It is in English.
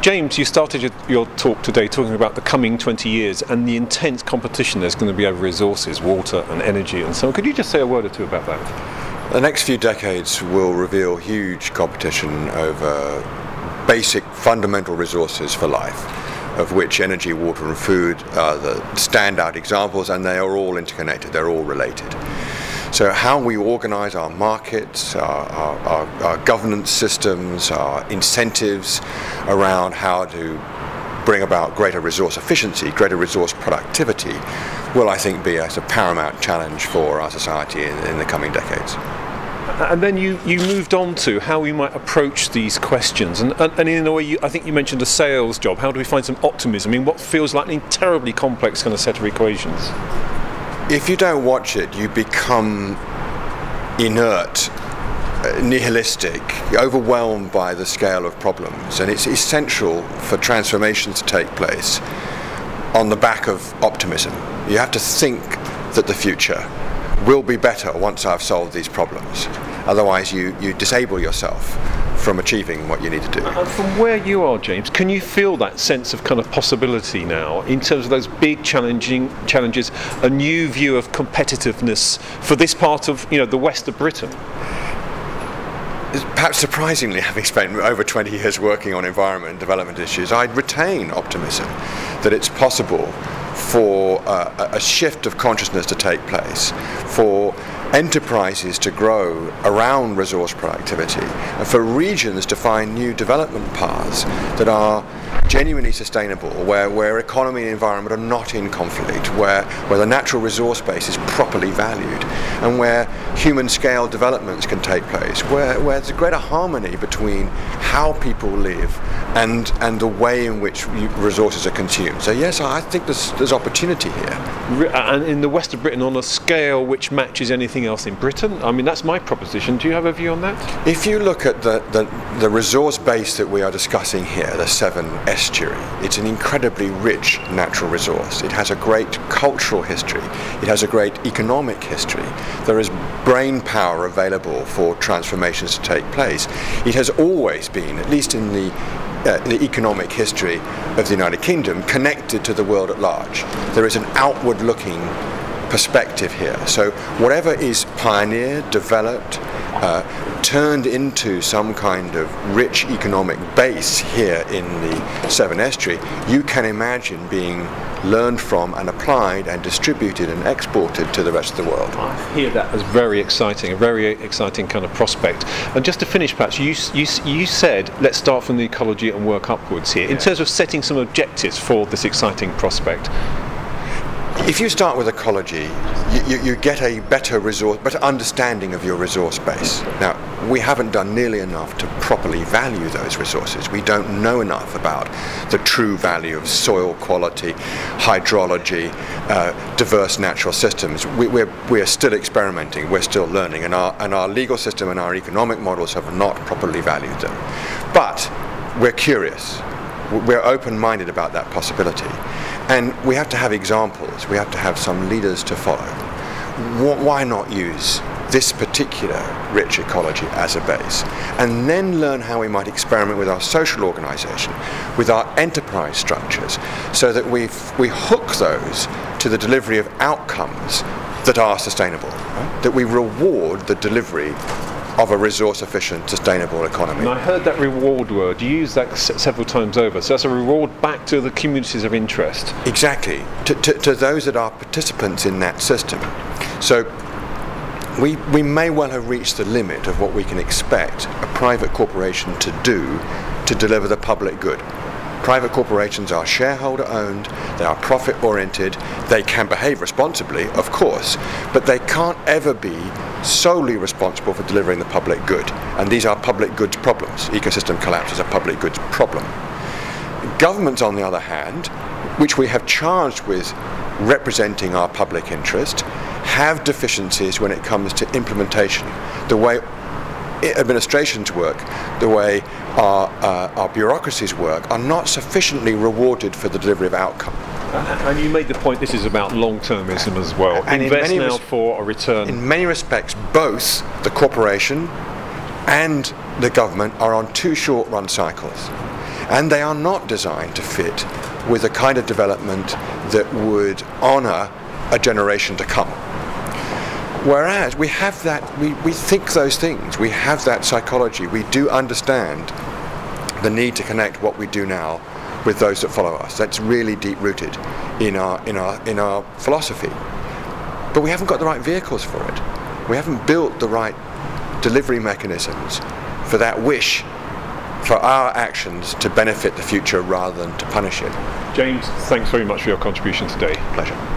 James, you started your talk today talking about the coming 20 years and the intense competition there's going to be over resources, water and energy and so on. Could you just say a word or two about that? The next few decades will reveal huge competition over basic fundamental resources for life, of which energy, water and food are the standout examples, and they are all interconnected, they're all related. So how we organize our markets, our governance systems, our incentives around how to bring about greater resource efficiency, greater resource productivity, will, I think, be a paramount challenge for our society in the coming decades. And then you moved on to how we might approach these questions, and in a way, I think you mentioned a sales job. How do we find some optimism in what feels like a terribly complex kind of set of equations? If you don't watch it, you become inert, nihilistic, overwhelmed by the scale of problems, and it's essential for transformation to take place on the back of optimism. You have to think that the future will be better once I've solved these problems. Otherwise you disable yourself from achieving what you need to do. And from where you are, James, can you feel that sense of kind of possibility now in terms of those big challenges, a new view of competitiveness for this part of the west of Britain? Perhaps surprisingly, having spent over 20 years working on environment and development issues, I'd retain optimism that it's possible for a shift of consciousness to take place, for enterprises to grow around resource productivity, and for regions to find new development paths that are genuinely sustainable, where economy and environment are not in conflict, where the natural resource base is properly valued, and where human scale developments can take place, where there's a greater harmony between how people live and the way in which resources are consumed. So yes, I think there's opportunity here. And in the west of Britain on a scale which matches anything else in Britain? I mean, that's my proposition. Do you have a view on that? If you look at the resource base that we are discussing here, the Severn estuary, it's an incredibly rich natural resource. It has a great cultural history. It has a great economic history. There is brain power available for transformations to take place. It has always been, at least in the economic history of the United Kingdom, connected to the world at large. There is an outward-looking perspective here. So whatever is pioneered, developed, turned into some kind of rich economic base here in the Severn estuary, you can imagine being learned from and applied and distributed and exported to the rest of the world. I hear that as very exciting, a very exciting kind of prospect. And just to finish, perhaps, you said let's start from the ecology and work upwards here, in terms of setting some objectives for this exciting prospect. If you start with ecology, you get a better understanding of your resource base. Now, we haven't done nearly enough to properly value those resources. We don't know enough about the true value of soil quality, hydrology, diverse natural systems. We're still experimenting, we're still learning, and our legal system and our economic models have not properly valued them. But we're curious. We're open-minded about that possibility. And we have to have examples, we have to have some leaders to follow. Why not use this particular rich ecology as a base, and then learn how we might experiment with our social organisation, with our enterprise structures, so that we hook those to the delivery of outcomes that are sustainable, right? That we reward the delivery of a resource-efficient, sustainable economy. And I heard that reward word. You used that several times over. So that's a reward back to the communities of interest. Exactly, to those that are participants in that system. So we may well have reached the limit of what we can expect a private corporation to do to deliver the public good. Private corporations are shareholder-owned, they are profit-oriented, they can behave responsibly, of course, but they can't ever be solely responsible for delivering the public good. And these are public goods problems. Ecosystem collapse is a public goods problem. Governments, on the other hand, which we have charged with representing our public interest, have deficiencies when it comes to implementation. The way administrations work, the way our bureaucracies work, are not sufficiently rewarded for the delivery of outcome. And you made the point this is about long-termism as well. And invest now for a return. In many respects, both the corporation and the government are on two short-run cycles. And they are not designed to fit with a kind of development that would honour a generation to come. Whereas we have that, we think those things, we have that psychology, we do understand the need to connect what we do now with those that follow us. That's really deep rooted in our philosophy. But we haven't got the right vehicles for it. We haven't built the right delivery mechanisms for that wish for our actions to benefit the future rather than to punish it. James, thanks very much for your contribution today. Pleasure.